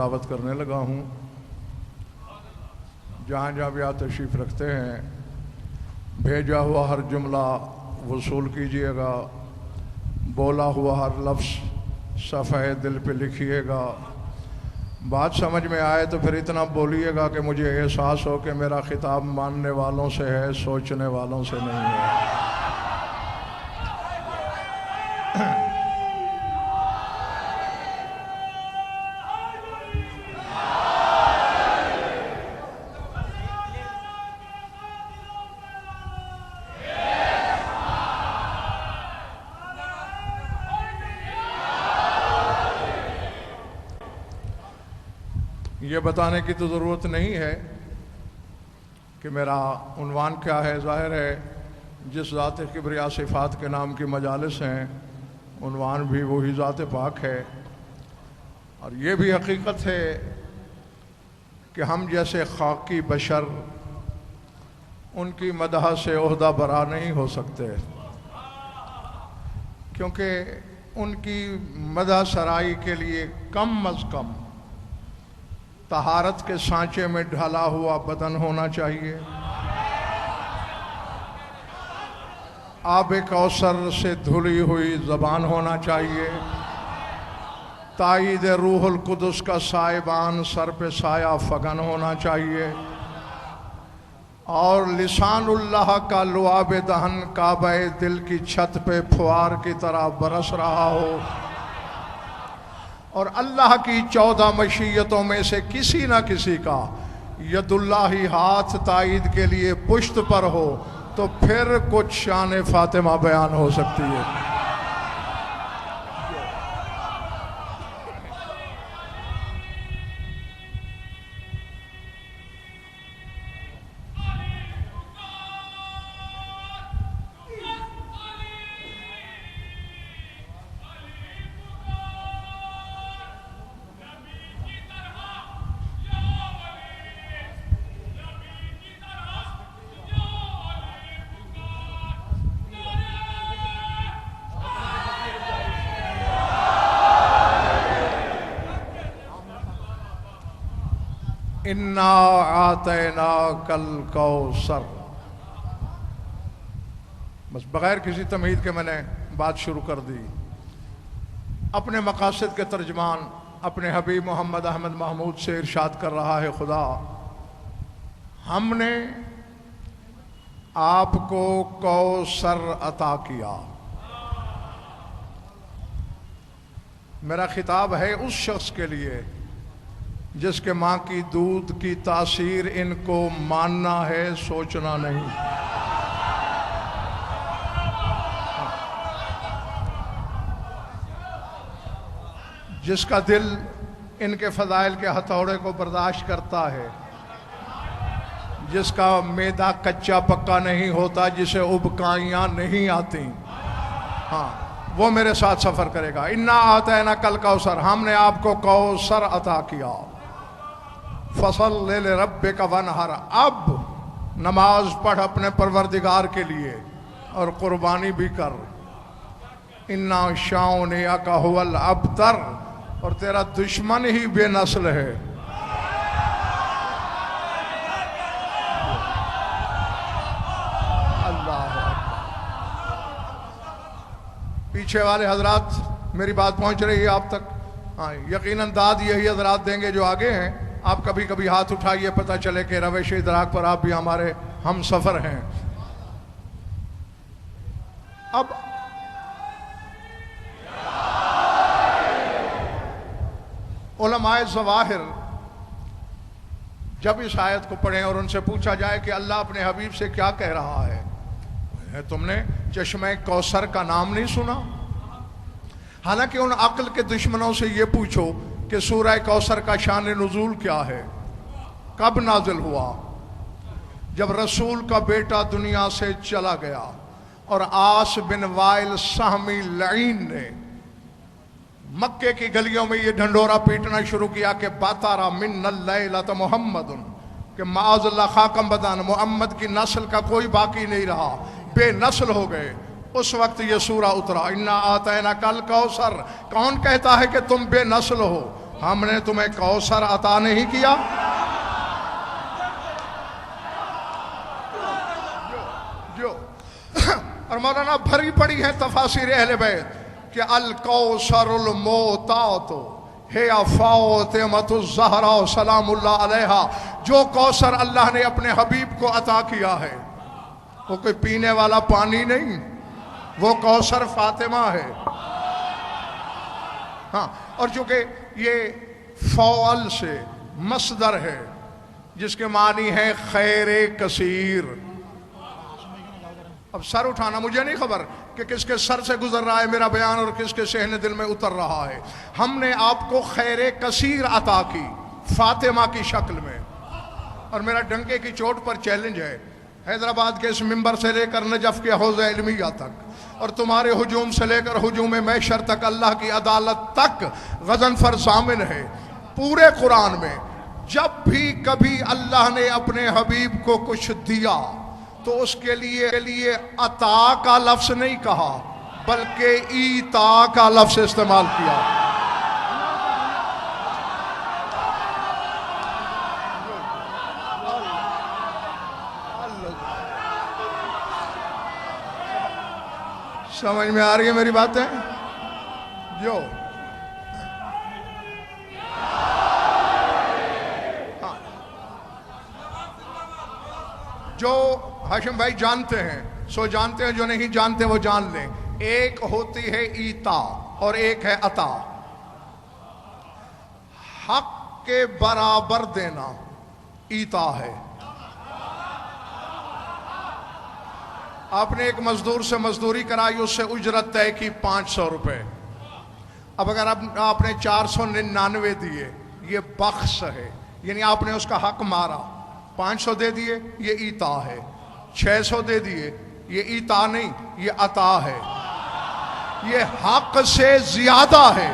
دعوت کرنے لگا ہوں۔ جہاں جہاں بھی آپ تشریف رکھتے ہیں بھیجا ہوا ہر جملہ وصول کیجئے گا، بولا ہوا ہر لفظ صفحہ دل پہ لکھیے گا۔ بات سمجھ میں آئے تو پھر اتنا بولیے گا کہ مجھے احساس ہو کہ میرا خطاب ماننے والوں سے ہے، سوچنے والوں سے نہیں ہے۔ یہ بتانے کی تو ضرورت نہیں ہے کہ میرا عنوان کیا ہے۔ ظاہر ہے جس ذات کبریا صفات کے نام کی مجالس ہیں عنوان بھی وہی ذات پاک ہے، اور یہ بھی حقیقت ہے کہ ہم جیسے خاکی بشر ان کی مدح سے عہدہ برا نہیں ہو سکتے، کیونکہ ان کی مدح سرائی کے لیے کم از کم طہارت کے سانچے میں ڈھلا ہوا بدن ہونا چاہیے، آب کوثر سے دھلی ہوئی زبان ہونا چاہیے، تائید روح القدس کا سائبان سر پہ سایہ فگن ہونا چاہیے، اور لسان اللہ کا لعاب دہن کعبہ دل کی چھت پہ پھوار کی طرح برس رہا ہو، اور اللہ کی 14 مشیتوں میں سے کسی نہ کسی کا ید اللہ ہاتھ تائید کے لیے پشت پر ہو تو پھر کچھ شان فاطمہ بیان ہو سکتی ہے۔ اِنَّا أَعْطَيْنَاكَ الْكَوْثَرَ۔ بس بغیر کسی تمہید کے میں نے بات شروع کر دی۔ اپنے مقاصد کے ترجمان اپنے حبیب محمد احمد محمود سے ارشاد کر رہا ہے خدا، ہم نے آپ کو کوثر عطا کیا۔ میرا خطاب ہے اس شخص کے لیے جس کے ماں کی دودھ کی تاثیر ان کو ماننا ہے، سوچنا نہیں۔ جس کا دل ان کے فضائل کے ہتھوڑے کو برداشت کرتا ہے، جس کا معدہ کچا پکا نہیں ہوتا، جسے ابکائیاں نہیں آتی، ہاں وہ میرے ساتھ سفر کرے گا۔ اِنَّا أَعْطَيْنَاكَ الْكَوْثَرَ، ہم نے آپ کو کوثر عطا کیا۔ فَصَلِّ لِرَبِّكَ وَانْحَرْ، اب نماز پڑھ اپنے پروردگار کے لیے اور قربانی بھی کر۔ اِنَّا شَانِئَكَ هُوَ الْأَبْتَرُ، اور تیرا دشمن ہی بے نسل ہے۔ اللہ پیچھے والے حضرات میری بات پہنچ رہی ہے آپ تک؟ ہاں یقیناً داد یہی حضرات دیں گے جو آگے ہیں۔ آپ کبھی کبھی ہاتھ اٹھائیے، پتہ چلے کہ روش ادراک پر آپ بھی ہمارے ہم سفر ہیں۔ اب علماء ظواہر جب اس آیت کو پڑھیں اور ان سے پوچھا جائے کہ اللہ اپنے حبیب سے کیا کہہ رہا ہے، تم نے چشمہ کوثر کا نام نہیں سنا؟ حالانکہ ان عقل کے دشمنوں سے یہ پوچھو کہ سورہ کوثر کا شان نزول کیا ہے، کب نازل ہوا؟ جب رسول کا بیٹا دنیا سے چلا گیا اور عاص بن وائل سہمی لعین نے مکے کی گلیوں میں یہ ڈھنڈورا پیٹنا شروع کیا کہ باتارا من اللیلۃ محمد، کہ معاذ اللہ خاکم بدان محمد کی نسل کا کوئی باقی نہیں رہا، بے نسل ہو گئے۔ اس وقت یہ سورہ اترا، اِنَّا أَعْطَيْنَاكَ الْكَوْثَرَ۔ کون کہتا ہے کہ تم بے نسل ہو؟ ہم نے تمہیں کوثر عطا نہیں کیا؟ جو اور مولانا بھری پڑی ہے تفاسیر اہل بیت کہ الکوثر الموتات ہے فاطمۃ الزہرا سلام اللہ علیہا، جو کوثر اللہ نے اپنے حبیب کو عطا کیا ہے وہ کوئی پینے والا پانی نہیں، وہ کوثر فاطمہ ہے۔ ہاں، اور چونکہ یہ فعل سے مصدر ہے جس کے معنی ہے خیر کثیر۔ اب سر اٹھانا، مجھے نہیں خبر کہ کس کے سر سے گزر رہا ہے میرا بیان اور کس کے صحن دل میں اتر رہا ہے۔ ہم نے آپ کو خیر کثیر عطا کی فاطمہ کی شکل میں، اور میرا ڈنکے کی چوٹ پر چیلنج ہے، حیدرآباد کے اس ممبر سے لے کر نجف کے حوض علمیہ تک، اور تمہارے ہجوم سے لے کر ہجوم محشر تک، اللہ کی عدالت تک غضنفر ضامن ہے۔ پورے قرآن میں جب بھی کبھی اللہ نے اپنے حبیب کو کچھ دیا تو اس کے لیے عطا کا لفظ نہیں کہا بلکہ ایتا کا لفظ استعمال کیا۔ سمجھ میں آ رہی ہے میری باتیں؟ جو ہاشم بھائی جانتے ہیں سو جانتے ہیں، جو نہیں جانتے وہ جان لیں۔ ایک ہوتی ہے ایتا اور ایک ہے عطا۔ حق کے برابر دینا ایتا ہے۔ آپ نے ایک مزدور سے مزدوری کرائی، اس سے اجرت طے کی 500 روپے۔ اب اگر آپ نے 499 دیے، یہ بخس ہے، یعنی آپ نے اس کا حق مارا۔ 500 دے دیے، یہ ایتا ہے۔ 600 دے دیے، یہ ایتا نہیں، یہ عطا ہے، یہ حق سے زیادہ ہے۔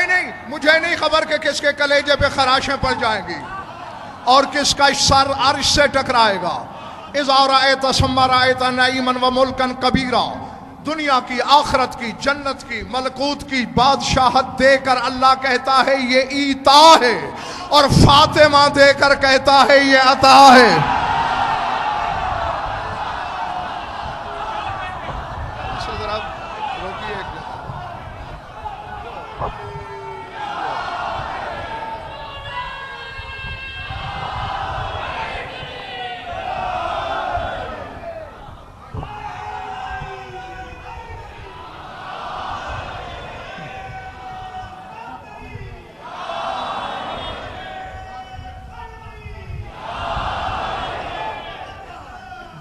نہیں، مجھے نہیں خبر کہ کس کے کلیجے پہ خراشیں پڑ جائیں گی اور کس کا سر عرش سے ٹکرائے گا۔ اذا رأیت ثم رأیت نعیما و ملکا کبیرا، دنیا کی، آخرت کی، جنت کی، ملکوت کی بادشاہت دے کر اللہ کہتا ہے یہ ایتا ہے، اور فاطمہ دے کر کہتا ہے یہ عطا ہے۔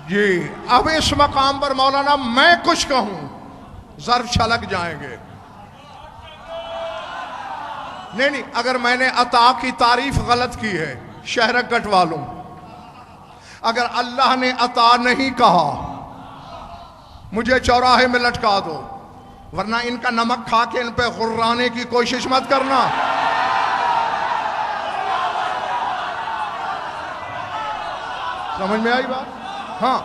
جی اب اس مقام پر مولانا میں کچھ کہوں ظرف چھلک جائیں گے۔ نہیں، اگر میں نے عطا کی تعریف غلط کی ہے شہرک کٹوا لوں۔ اگر اللہ نے عطا نہیں کہا مجھے چوراہے میں لٹکا دو، ورنہ ان کا نمک کھا کے ان پہ غرانے کی کوشش مت کرنا۔ سمجھ میں آئی بات؟ ہاں،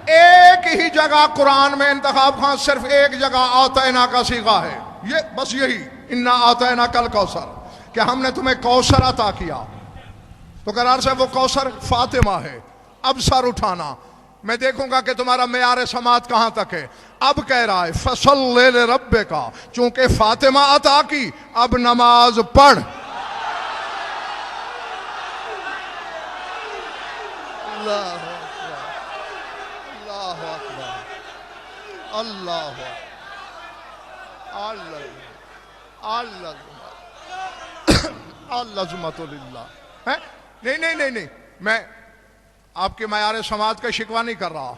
ایک ہی جگہ قرآن میں انتخاب خان صرف ایک جگہ آتینا کا صیغہ ہے، یہ بس یہی انا آتینا کل کوثر، کہ ہم نے تمہیں کوثر عطا کیا۔ تو قرار سے وہ کوثر فاطمہ ہے۔ اب سر اٹھانا، میں دیکھوں گا کہ تمہارا معیار سماعت کہاں تک ہے۔ اب کہہ رہا ہے فصلی لربک، چونکہ فاطمہ عطا کی اب نماز پڑھ۔ اللہ اللہ العظمت للہ۔ نہیں، میں آپ کے معیار سماعت کا شکوہ نہیں کر رہا،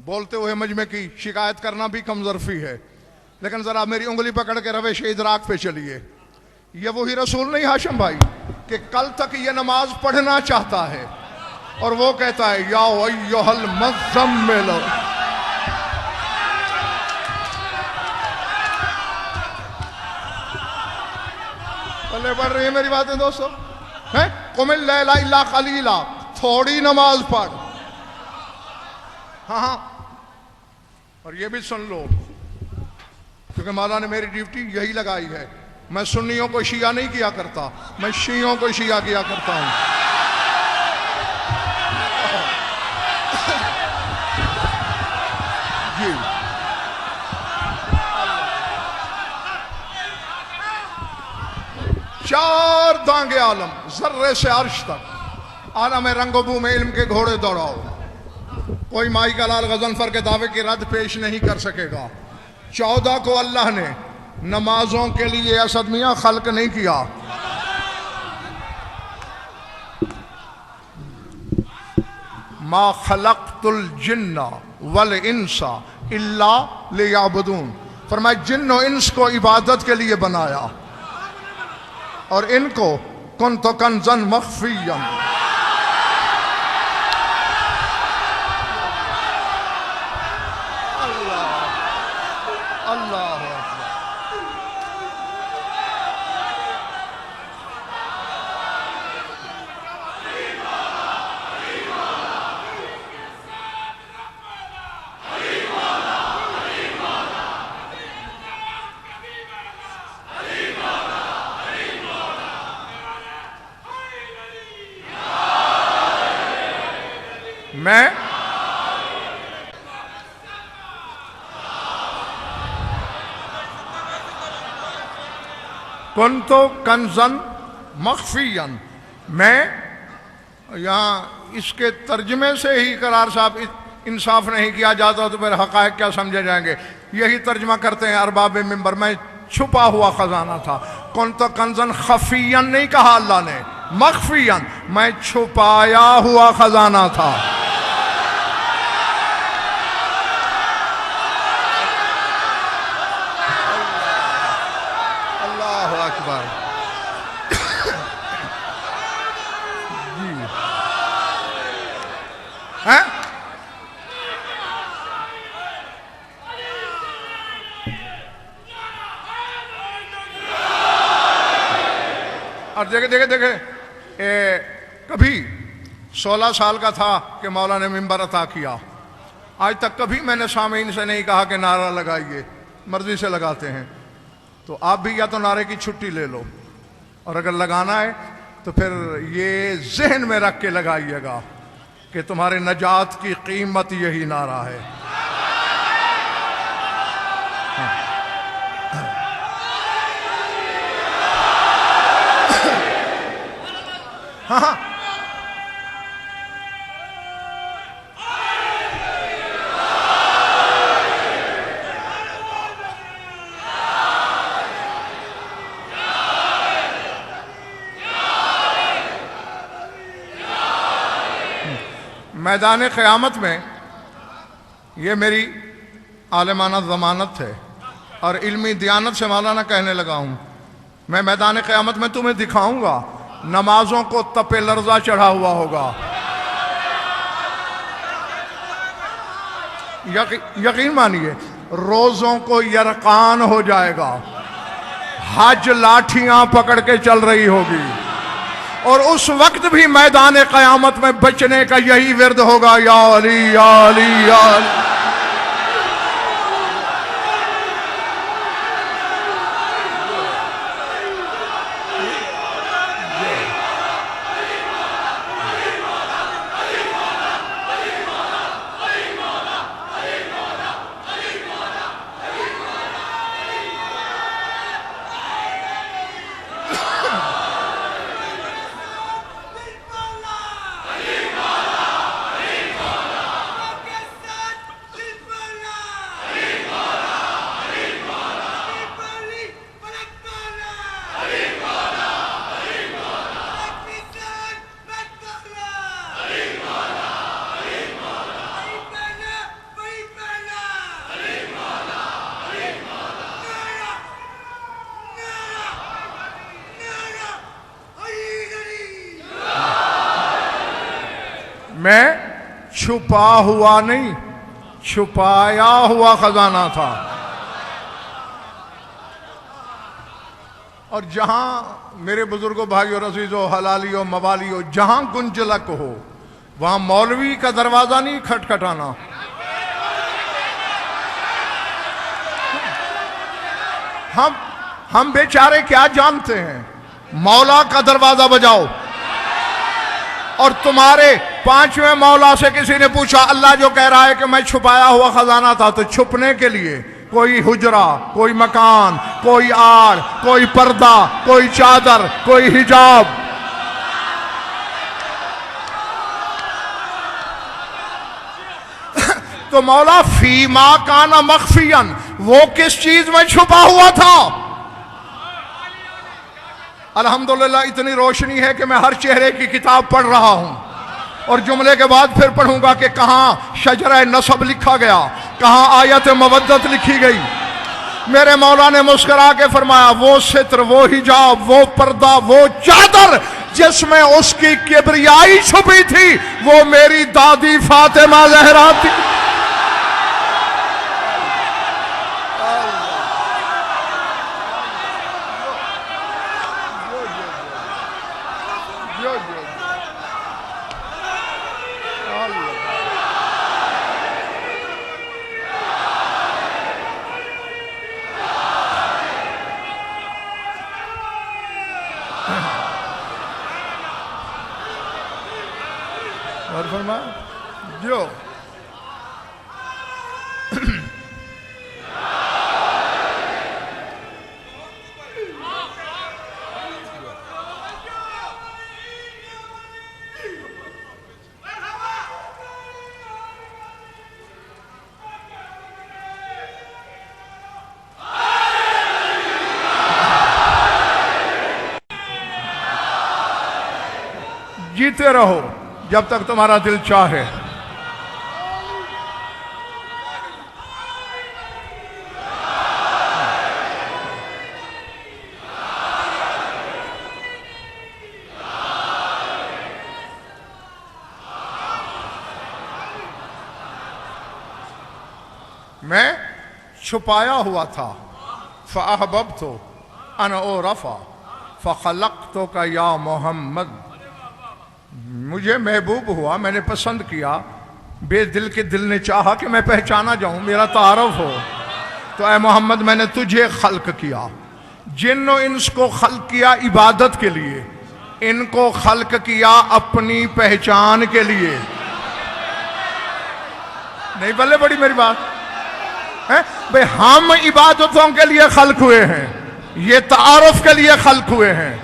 بولتے ہوئے مجمع کی شکایت کرنا بھی کم ظرفی ہے، لیکن ذرا میری انگلی پکڑ کے روش ادراک پہ چلیے۔ یہ وہی رسول نہیں ہاشم بھائی کہ کل تک یہ نماز پڑھنا چاہتا ہے اور وہ کہتا ہے یا ایھا المزمل۔ پلے پڑھ رہی ہے میری باتیں دوستو؟ قم اللیل الا قلیلا، تھوڑی نماز پڑھ۔ ہاں، اور یہ بھی سن لو، کیونکہ مولا نے میری ڈیوٹی یہی لگائی ہے، میں سنیوں کو شیعہ نہیں کیا کرتا، میں شیعوں کو شیعہ کیا کرتا ہوں۔ جی چار دانگ عالم، ذرے سے عرش تک، عالم رنگ و بو میں علم کے گھوڑے دوڑاؤ، کوئی مائی کا لال غضنفر کے دعوے کی رد پیش نہیں کر سکے گا۔ 14 کو اللہ نے نمازوں کے لیے اسد میاں خلق نہیں کیا، ما خلقت الجن والانس الا لیعبدون، فرمایا جن و انس کو عبادت کے لیے بنایا، اور ان کو کنت کنزا مخفیا، اللہ میں کنتو کنزن مخفین، میں یہاں اس کے ترجمے سے ہی قرار صاحب انصاف نہیں کیا جاتا تو پھر حقائق کیا سمجھے جائیں گے، یہی ترجمہ کرتے ہیں ارباب منبر، میں چھپا ہوا خزانہ تھا، کنتو کنزن خفین نہیں کہا اللہ نے، مخفین، میں چھپایا ہوا خزانہ تھا۔ اور دیکھیں کبھی 16 سال کا تھا کہ مولا نے منبر عطا کیا، آج تک کبھی میں نے سامعین سے نہیں کہا کہ نعرہ لگائیے، مرضی سے لگاتے ہیں، تو آپ بھی یا تو نعرے کی چھٹی لے لو، اور اگر لگانا ہے تو پھر یہ ذہن میں رکھ کے لگائیے گا کہ تمہارے نجات کی قیمت یہی نعرہ ہے۔ ہاں میدان قیامت میں یہ میری عالمانہ ضمانت ہے اور علمی دیانت سے مولانا کہنے لگا ہوں، میں میدان قیامت میں تمہیں دکھاؤں گا نمازوں کو تپے لرزہ چڑھا ہوا ہوگا، یقین مانیے روزوں کو یرقان ہو جائے گا، حج لاٹھیاں پکڑ کے چل رہی ہوگی، اور اس وقت بھی میدان قیامت میں بچنے کا یہی ورد ہوگا، یا علی یا علی یا علی۔ میں چھپا ہوا نہیں، چھپایا ہوا خزانہ تھا، اور جہاں میرے بزرگوں بھائیوں عزیزوں حلالیوں موالیوں جہاں گنجلک ہو وہاں مولوی کا دروازہ نہیں کھٹکھٹانا، ہم بیچارے کیا جانتے ہیں؟ مولا کا دروازہ بجاؤ. اور تمہارے 5ویں مولا سے کسی نے پوچھا اللہ جو کہہ رہا ہے کہ میں چھپایا ہوا خزانہ تھا، تو چھپنے کے لیے کوئی حجرہ، کوئی مکان، کوئی آڑ، کوئی پردہ، کوئی چادر، کوئی حجاب. تو مولا فیما کانا مخفیاً، وہ کس چیز میں چھپا ہوا تھا؟ الحمدللہ اتنی روشنی ہے کہ میں ہر چہرے کی کتاب پڑھ رہا ہوں، اور جملے کے بعد پھر پڑھوں گا کہ کہاں شجرہ نسب لکھا گیا، کہاں آیت مودت لکھی گئی. میرے مولا نے مسکرا کے فرمایا وہ ستر، وہ حجاب، وہ پردہ، وہ چادر جس میں اس کی کبریائی چھپی تھی، وہ میری دادی فاطمہ زہرا تھی. اور فرمایا جو جیتے رہو جب تک تمہارا دل چاہے. میں چھپایا ہوا تھا. فَأَحْبَبْتُ أَنْ أُعْرَفَ فَخَلَقْتُكَ یا محمد. مجھے محبوب ہوا، میں نے پسند کیا، بے دل کے دل نے چاہا کہ میں پہچانا جاؤں، میرا تعارف ہو. تو اے محمد میں نے تجھے خلق کیا. جن و انس کو خلق کیا عبادت کے لیے، ان کو خلق کیا اپنی پہچان کے لیے. نہیں بلے بڑی میری بات ہے بھئی، ہم عبادتوں کے لیے خلق ہوئے ہیں، یہ تعارف کے لیے خلق ہوئے ہیں.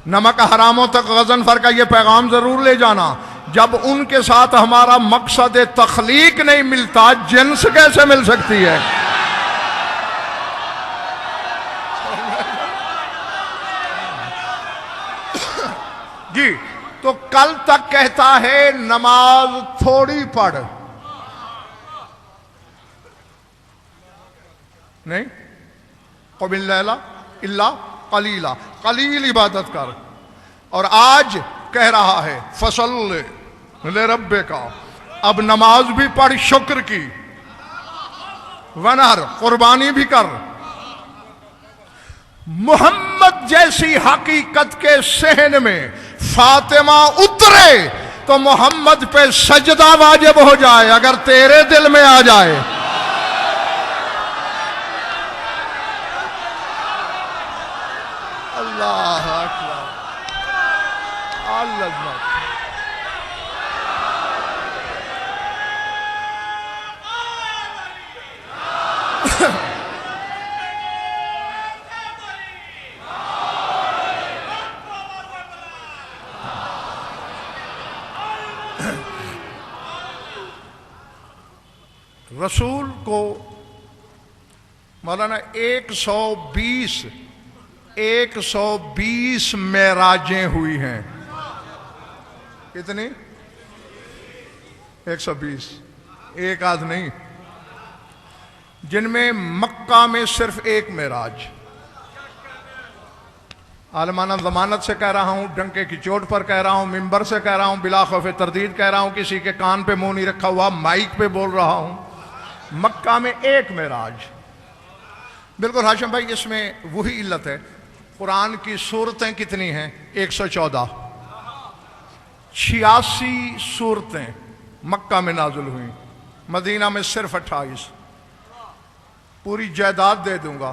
نمک حراموں تک غضنفر کا یہ پیغام ضرور لے جانا، جب ان کے ساتھ ہمارا مقصد تخلیق نہیں ملتا، جنس کیسے مل سکتی ہے؟ جی تو کل تک کہتا ہے نماز تھوڑی پڑھ، نہیں قم اللیل الا قلیلا، قلیل عبادت کر. اور آج کہہ رہا ہے فصل لربک، اب نماز بھی پڑھ شکر کی، ونہر قربانی بھی کر. محمد جیسی حقیقت کے صحن میں فاطمہ اترے تو محمد پہ سجدہ واجب ہو جائے اگر تیرے دل میں آ جائے. اللہ اکبر، اللہ رسول کو مولانا 120 معراجیں ہوئی ہیں. کتنی؟ 120، ایک آدھ نہیں، جن میں مکہ میں صرف ایک معراج. عالمانہ ضمانت سے کہہ رہا ہوں، ڈنکے کی چوٹ پر کہہ رہا ہوں، ممبر سے کہہ رہا ہوں، بلا خوف تردید کہہ رہا ہوں، کسی کے کان پہ منہ نہیں رکھا ہوا، مائک پہ بول رہا ہوں. مکہ میں ایک معراج. بالکل ہاشم بھائی، اس میں وہی علت ہے. قرآن کی سورتیں کتنی ہیں؟ 114. 86 سورتیں مکہ میں نازل ہوئیں، مدینہ میں صرف 28. پوری جائیداد دے دوں گا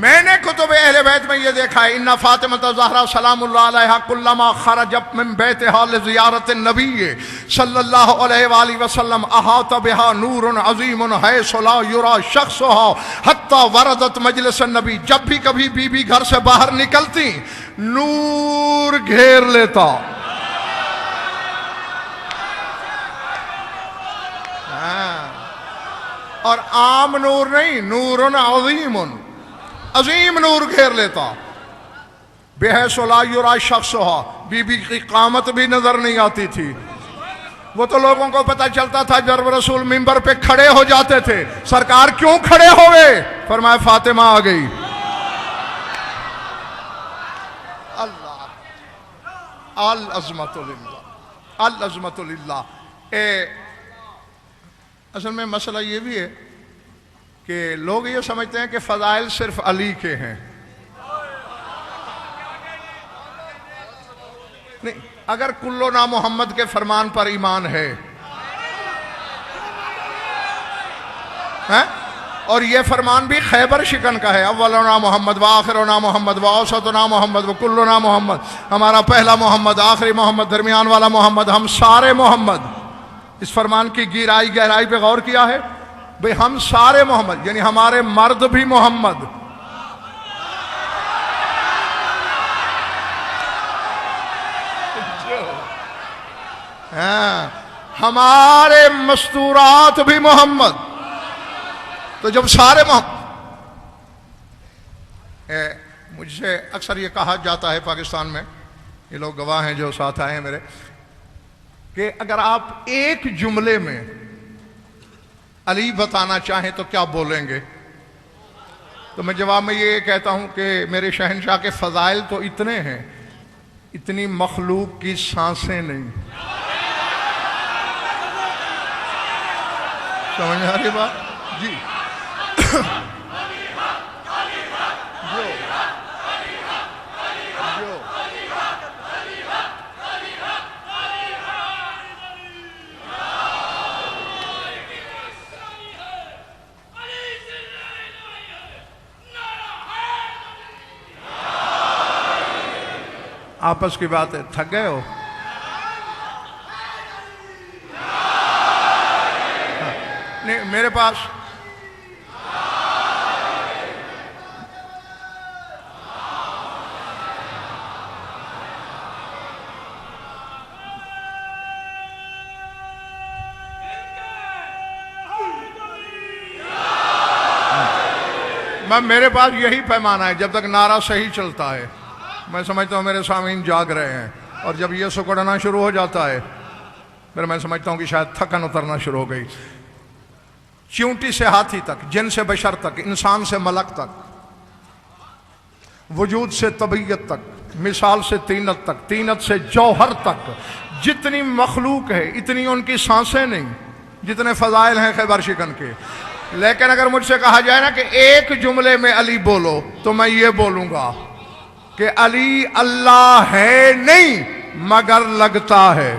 میں نے کتب اہل بیت میں یہ دیکھا ہے، ان فاطمۃ زہرا سلام اللہ علیہا کلما خرجت من بیتہا لزیارت النبی صلی اللہ علیہ وآلہ وسلم احاط بہا نور عظیم حیث لا یرا شخصہا حتی وردت مجلس النبی. جب بھی کبھی بی بی گھر سے باہر نکلتی نور گھیر لیتا. اور عام نور نہیں، نور عظیم، عظیم نور گھیر لیتا. بحیث لا یرا شخصہا، بی بی کی قامت بھی نظر نہیں آتی تھی. وہ تو لوگوں کو پتہ چلتا تھا جب رسول منبر پہ کھڑے ہو جاتے تھے. سرکار کیوں کھڑے ہوئے؟ فرمایا فاطمہ آ گئی. اللہ، العظمت للہ، العظمت للہ. اصل میں مسئلہ یہ بھی ہے کہ لوگ یہ سمجھتے ہیں کہ فضائل صرف علی کے ہیں. نہیں، اگر کلنا محمد کے فرمان پر ایمان ہے اور یہ فرمان بھی خیبر شکن کا ہے، اولنا محمد وآخرنا محمد واوسطنا محمد وکلنا محمد، ہمارا پہلا محمد، آخری محمد، درمیان والا محمد، ہم سارے محمد. اس فرمان کی گہرائی پہ غور کیا ہے؟ بھئی ہم سارے محمد، یعنی ہمارے مرد بھی محمد، ہمارے مستورات بھی محمد. تو جب سارے مجھ سے اکثر یہ کہا جاتا ہے پاکستان میں، یہ لوگ گواہ ہیں جو ساتھ آئے ہیں میرے، کہ اگر آپ ایک جملے میں علی بتانا چاہیں تو کیا بولیں گے؟ تو میں جواب میں یہ کہتا ہوں کہ میرے شہنشاہ کے فضائل تو اتنے ہیں، اتنی مخلوق کی سانسیں نہیں. سمجھ آ رہی بات؟ جی. آپس کی بات ہے، تھک گئے ہو؟ نہیں، میرے پاس میرے پاس یہی پیمانہ ہے. جب تک نعرہ صحیح چلتا ہے میں سمجھتا ہوں میرے سامعین جاگ رہے ہیں، اور جب یہ سکڑنا شروع ہو جاتا ہے پھر میں سمجھتا ہوں کہ شاید تھکن اترنا شروع ہو گئی. چیونٹی سے ہاتھی تک، جن سے بشر تک، انسان سے ملک تک، وجود سے طبیعت تک، مثال سے طینت تک، طینت سے جوہر تک، جتنی مخلوق ہے اتنی ان کی سانسیں نہیں جتنے فضائل ہیں خیبر شکن کے. لیکن اگر مجھ سے کہا جائے نا کہ ایک جملے میں علی بولو تو میں یہ بولوں گا کہ علی اللہ ہے نہیں مگر لگتا ہے.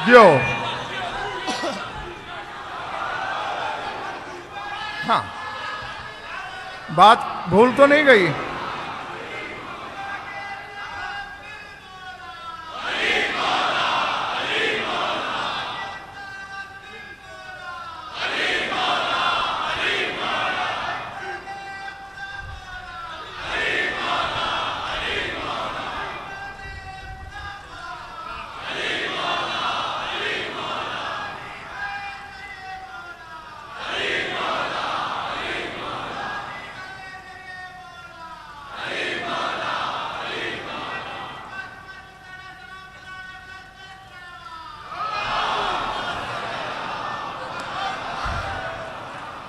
جو ہاں بات بھول تو نہیں گئی؟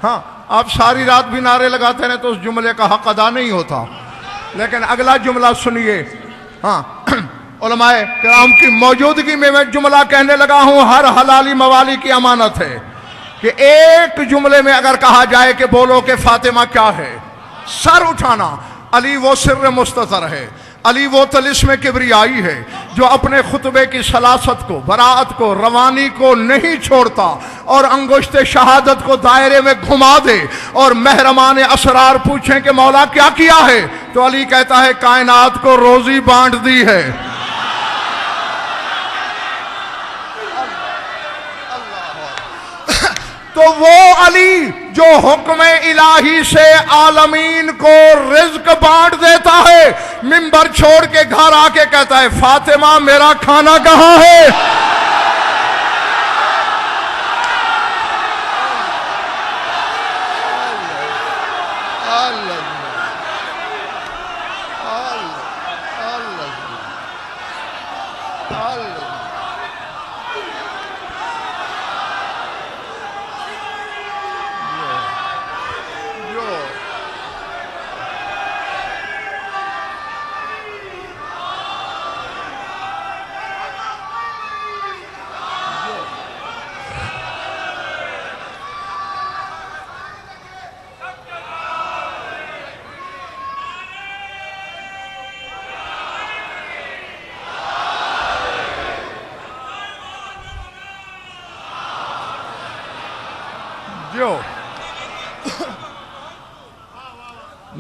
ہاں آپ ساری رات بھی نعرے لگاتے رہے تو اس جملے کا حق ادا نہیں ہوتا، لیکن اگلا جملہ سنیے۔ ہاں علماء کرام کی موجودگی میں جملہ کہنے لگا ہوں، ہر حلالی موالی کی امانت ہے کہ ایک جملے میں اگر کہا جائے کہ بولو کہ فاطمہ کیا ہے، سر اٹھانا۔ علی وہ سر مستتر ہے، علی وہ طلسم کبریائی ہے جو اپنے خطبے کی سلاست کو، براعت کو، روانی کو نہیں چھوڑتا اور انگشت شہادت کو دائرے میں گھما دے اور محرمان اسرار پوچھیں کہ مولا کیا کیا ہے تو علی کہتا ہے کائنات کو روزی بانٹ دی ہے۔ تو وہ علی جو حکم الہی سے عالمین کو رزق بانٹ دیتا ہے، منبر چھوڑ کے گھر آ کے کہتا ہے فاطمہ میرا کھانا کہاں ہے؟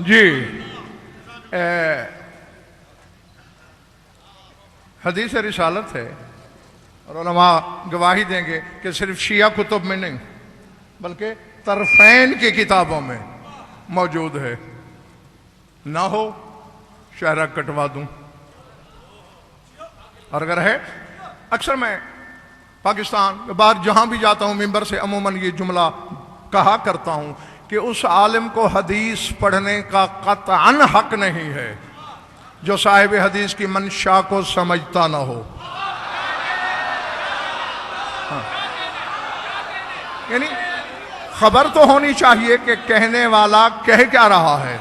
جی حدیث رسالت ہے اور علماء گواہی دیں گے کہ صرف شیعہ کتب میں نہیں بلکہ طرفین کی کتابوں میں موجود ہے، نہ ہو شہرہ کٹوا دوں، اور اگر ہے اکثر میں پاکستان باہر جہاں بھی جاتا ہوں ممبر سے عموماً یہ جملہ کہا کرتا ہوں کہ اس عالم کو حدیث پڑھنے کا قطعاً حق نہیں ہے جو صاحب حدیث کی منشا کو سمجھتا نہ ہو۔ یعنی خبر تو ہونی چاہیے کہ کہنے والا کہہ کیا رہا ہے۔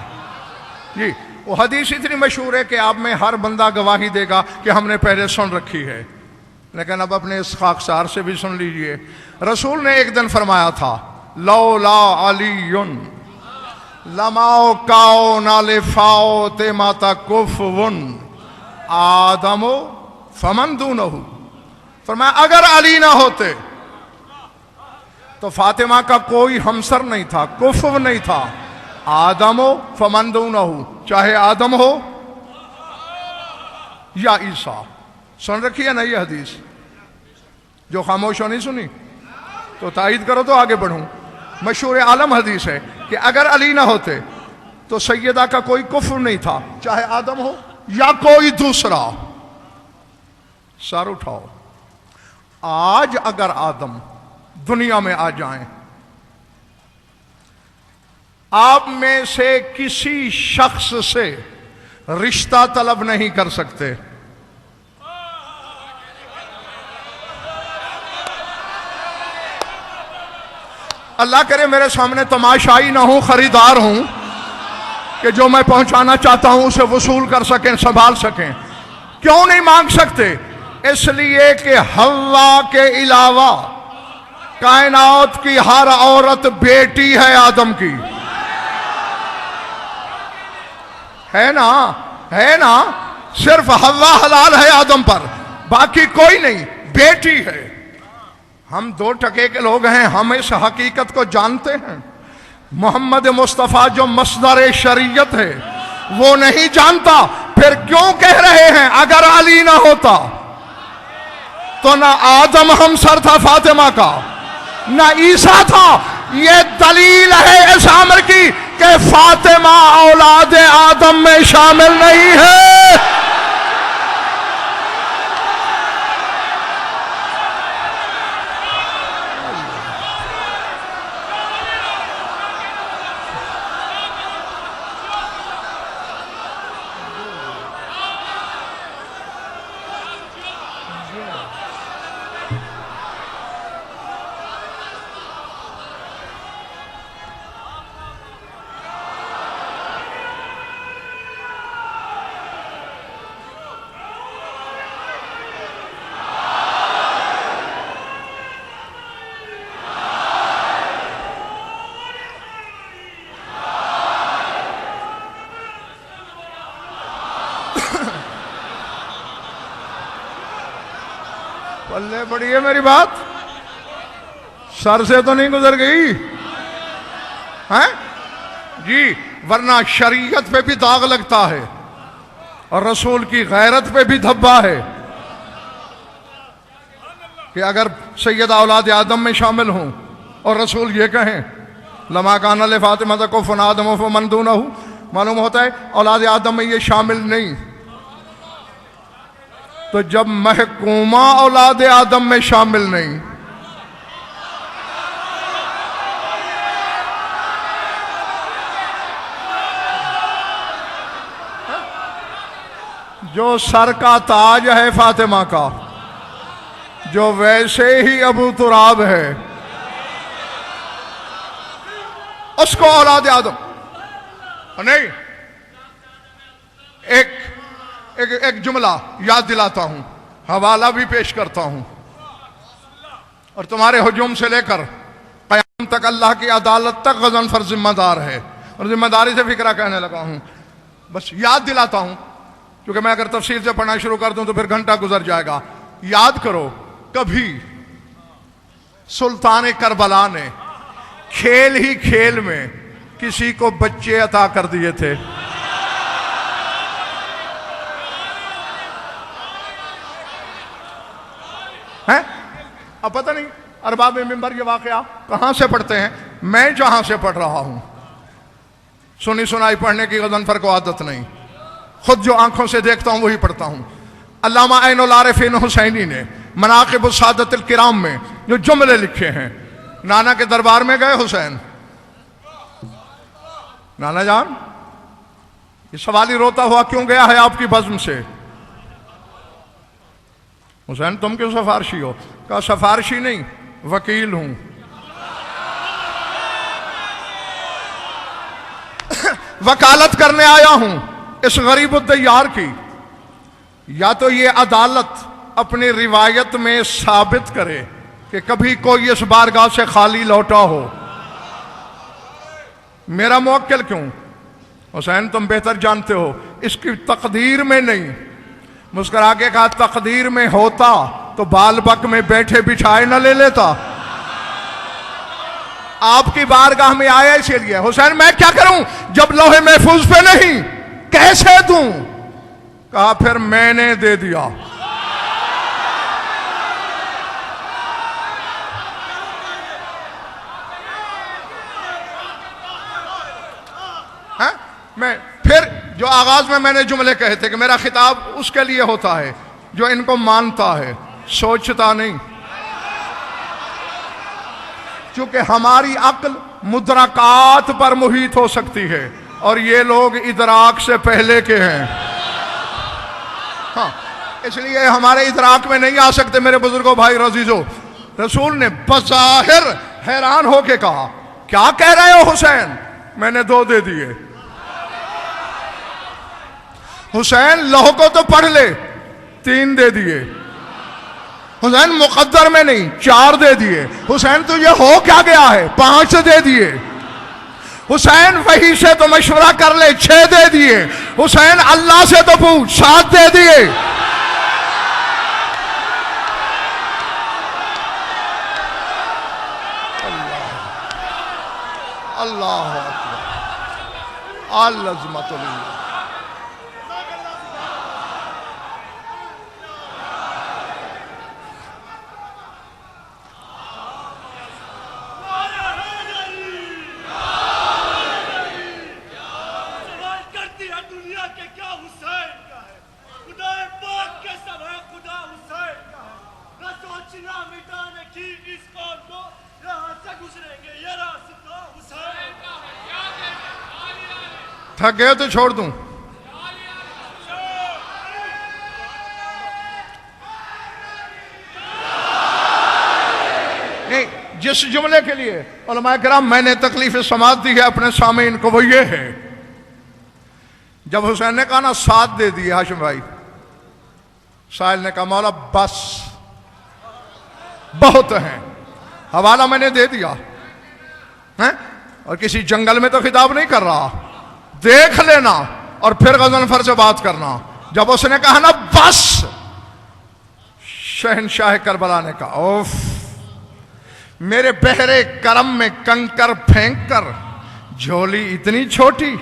جی وہ حدیث اتنی مشہور ہے کہ آپ میں ہر بندہ گواہی دے گا کہ ہم نے پہلے سن رکھی ہے، لیکن اب اپنے اس خاکسار سے بھی سن لیجئے۔ رسول نے ایک دن فرمایا تھا لولا علی لماؤ کاؤ نالفاؤ تیماتا کفون آدمو فمن دونہ، فرمایا اگر علی نہ ہوتے تو فاطمہ کا کوئی ہمسر نہیں تھا، کفو نہیں تھا، آدمو فمن دونہ، چاہے آدم ہو یا عیسیٰ۔ سن رکھی ہے نا یہ حدیث؟ جو خاموش ہو نہیں سنی تو تائید کرو تو آگے بڑھوں۔ مشہور عالم حدیث ہے کہ اگر علی نہ ہوتے تو سیدہ کا کوئی کفر نہیں تھا، چاہے آدم ہو یا کوئی دوسرا۔ سر اٹھاؤ، آج اگر آدم دنیا میں آ جائیں، آپ میں سے کسی شخص سے رشتہ طلب نہیں کر سکتے۔ اللہ کرے میرے سامنے تماشائی نہ ہوں، خریدار ہوں کہ جو میں پہنچانا چاہتا ہوں اسے وصول کر سکیں، سنبھال سکیں۔ کیوں نہیں مانگ سکتے؟ اس لیے کہ حوا کے علاوہ کائنات کی ہر عورت بیٹی ہے آدم کی، ہے نا؟ ہے نا؟ صرف حوا حلال ہے آدم پر، باقی کوئی نہیں، بیٹی ہے۔ ہم 2 ٹکے کے لوگ ہیں، ہم اس حقیقت کو جانتے ہیں۔ محمد مصطفیٰ جو مصدر شریعت ہے وہ نہیں جانتا، پھر کیوں کہہ رہے ہیں اگر علی نہ ہوتا تو نہ آدم ہمسر تھا فاطمہ کا، نہ عیسیٰ تھا۔ یہ دلیل ہے اس امر کی کہ فاطمہ اولاد آدم میں شامل نہیں ہے۔ پلے پڑی ہے میری بات، سر سے تو نہیں گزر گئی ہیں جی؟ ورنہ شریعت پہ بھی داغ لگتا ہے اور رسول کی غیرت پہ بھی دھبا ہے کہ اگر سید اولاد آدم میں شامل ہوں اور رسول یہ کہیں لما کان لفاطمہ کفن آدم فمن دونہ، معلوم ہوتا ہے اولاد آدم میں یہ شامل نہیں۔ تو جب محکومہ اولاد آدم میں شامل نہیں، جو سر کا تاج ہے فاطمہ کا، جو ویسے ہی ابو تراب ہے، اس کو اولاد آدم نہیں۔ ایک جملہ یاد دلاتا ہوں، حوالہ بھی پیش کرتا ہوں، اور تمہارے ہجوم سے لے کر قیام تک اللہ کی عدالت تک غضنفر ذمہ دار ہے، اور ذمہ داری سے فکرہ کہنے لگا ہوں۔ بس یاد دلاتا ہوں، کیونکہ میں اگر تفصیل سے پڑھنا شروع کر دوں تو پھر گھنٹہ گزر جائے گا۔ یاد کرو، کبھی سلطان کربلا نے کھیل ہی کھیل میں کسی کو بچے عطا کر دیے تھے۔ اب پتہ نہیں ارباب منبر یہ واقعہ کہاں سے پڑھتے ہیں، میں جہاں سے پڑھ رہا ہوں سنی سنائی پڑھنے کی غضنفر کو عادت نہیں، خود جو آنکھوں سے دیکھتا ہوں وہی پڑھتا ہوں۔ علامہ عین العارفین حسینی نے مناقب السادۃ الکرام میں جو جملے لکھے ہیں، نانا کے دربار میں گئے حسین، نانا جان یہ سوالی روتا ہوا کیوں گیا ہے آپ کی بزم سے؟ حسین تم کیوں سفارشی ہو؟ کہا سفارشی نہیں، وکیل ہوں۔ وکالت کرنے آیا ہوں اس غریب الدیار کی، یا تو یہ عدالت اپنی روایت میں ثابت کرے کہ کبھی کوئی اس بارگاہ سے خالی لوٹا ہو۔ میرا موکل کیوں؟ حسین تم بہتر جانتے ہو اس کی تقدیر میں نہیں۔ مسکرا کے کہا تقدیر میں ہوتا تو بال بک میں بیٹھے بچھائے نہ لے لیتا۔ آپ کی بارگاہ میں آیا اسی لیے۔ حسین میں کیا کروں جب لوح محفوظ پہ نہیں، کیسے دوں؟ کہا پھر میں نے دے دیا۔ میں پھر جو آغاز میں نے جملے کہے تھے کہ میرا خطاب اس کے لیے ہوتا ہے جو ان کو مانتا ہے، سوچتا نہیں، چونکہ ہماری عقل مدرکات پر محیط ہو سکتی ہے اور یہ لوگ ادراک سے پہلے کے ہیں، ہاں اس لیے ہمارے ادراک میں نہیں آ سکتے۔ میرے بزرگوں، بھائی عزیزو، رسول نے بظاہر حیران ہو کے کہا کیا کہہ رہے ہو حسین؟ میں نے 2 دے دیے۔ حسین لوح کو تو پڑھ لے، 3 دے دیے۔ حسین مقدر میں نہیں، 4 دے دیے۔ حسین تو یہ ہو کیا گیا ہے؟ 5 دے دیے۔ حسین وحی سے تو مشورہ کر لے، 6 دے دیے۔ حسین اللہ سے تو پوچھ، 7 دے دیے۔ اللہ اکبر العظمت للہ. تھک گئے تو چھوڑ دوں. نہیں، جس جملے کے لیے علماء کرام میں نے تکلیف سماعت دی ہے اپنے سامعین کو وہ یہ ہے، جب حسین نے کہا نا ساتھ دے دیے ہاشم بھائی، سائل نے کہا مولا بس بہت ہیں، حوالہ میں نے دے دیا اور کسی جنگل میں تو خطاب نہیں کر رہا، دیکھ لینا اور پھر غضنفر سے بات کرنا. جب اس نے کہا نا بس، شہنشاہ کربلا نے کہا اوف، میرے بحرے کرم میں کنکر پھینک کر جھولی اتنی چھوٹی.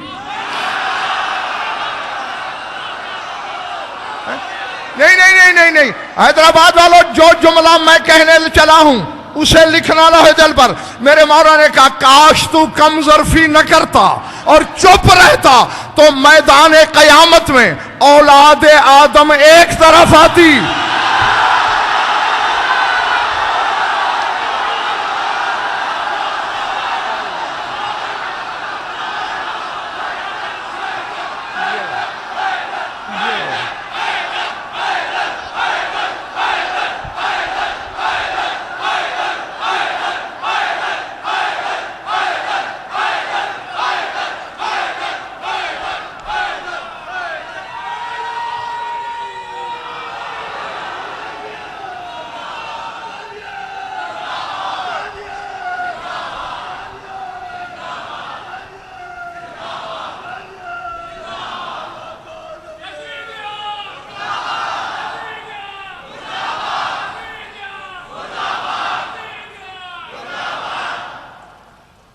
نہیں نہیں نہیں نہیں نہیں، حیدرآباد والوں جو جملہ میں کہنے چلا ہوں اسے لکھنا لوح دل پر. میرے مولا نے کہا کاش تو کم ظرفی نہ کرتا اور چپ رہتا تو میدان قیامت میں اولاد آدم ایک طرف آتی.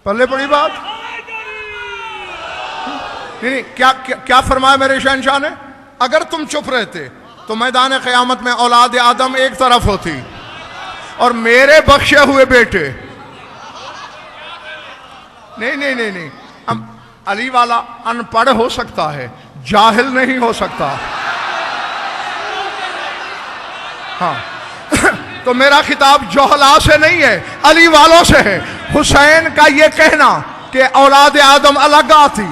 پلے بڑی بات نہیں. کیا فرمایا میرے شہنشاہ نے؟ اگر تم چپ رہتے تو میدان قیامت میں اولاد آدم ایک طرف ہوتی اور میرے بخشے ہوئے بیٹے. نہیں نہیں نہیں نہیں، علی والا ان پڑھ ہو سکتا ہے، جاہل نہیں ہو سکتا. ہاں تو میرا خطاب جوہلا سے نہیں ہے، علی والوں سے ہے. حسین کا یہ کہنا کہ اولاد آدم الگ آتی،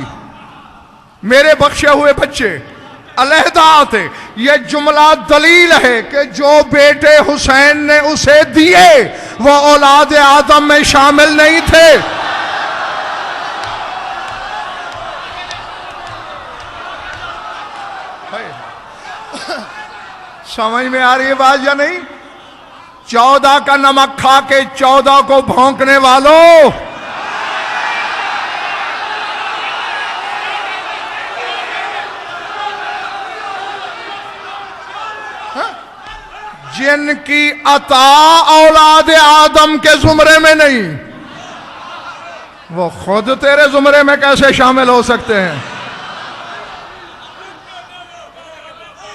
میرے بخشے ہوئے بچے علیحدہ آتے، یہ جملہ دلیل ہے کہ جو بیٹے حسین نے اسے دیے وہ اولاد آدم میں شامل نہیں تھے. سمجھ میں آ رہی ہے بات یا نہیں؟ 14 کا نمک کھا کے 14 کو بھونکنے والوں، جن کی عطا اولاد آدم کے زمرے میں نہیں، وہ خود تیرے زمرے میں کیسے شامل ہو سکتے ہیں؟